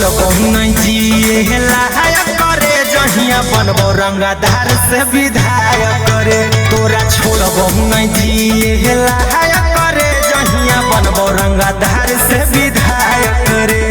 छोड़बहु नहीं जिए लायक करे जहिया बनबो रंगदार से विधायक करे। तोरा छोड़बहु नहीं जिए लायक करे जहिया बनबो रंगदार से विधायक करे।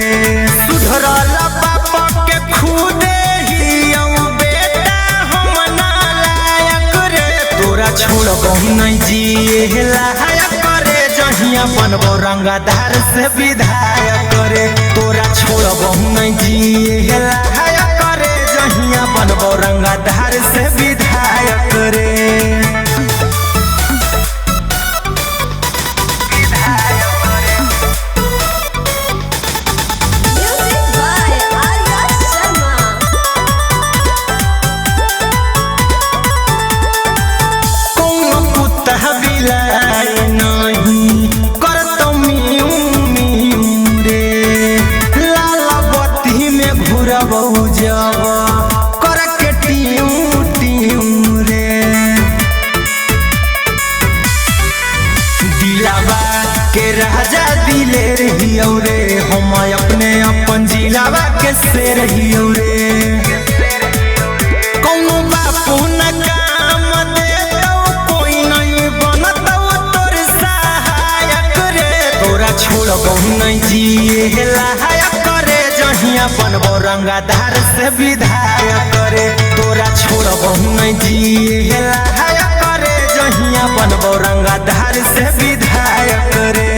सुधरल बाप के खुदे ही बेटा हम नालायक रे। तोरा छोड़बहु नहीं जिए लायक करे जहिया बनबो रंगदार से विधायक करे। तोरा छोड़बहु नहीं जिए लायक करे जहिया बनबो रंगदार से विधायक करे। के राजा दिले रहियो रे हम अपने अपन जिलावा के से रहियो रे। कौनो बापू न काम दे तो कोई नहीं बनतो तोर सहायक रे। तोरा छोड़बहु नहीं जिए लायक करे जहिया बनबो रंगदार से विधायक करे। तोरा छोड़बहु नहीं जिए लायक करे जहिया बनबो रंगदार से विधायक करे।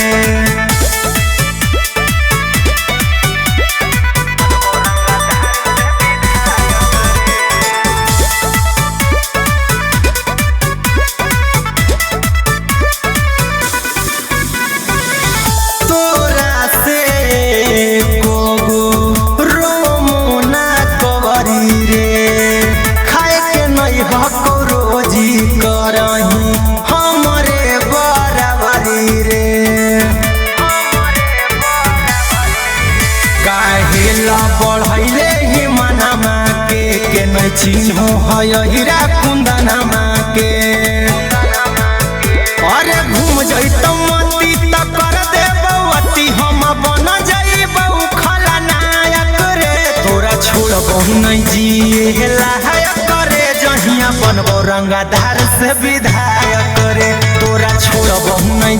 बढ़ैले ही मनमा के नहीं चिन्हो है हीरा कुंदनमा के। अरे घूम जैतो मती त कर देबो अति हम बन जइबो खलनायक रे। तोरा छोड़बहु नहीं जिए लायक करे जहिया बनबो रंगदार से विधायक करे। तोरा छोड़बहु नहीं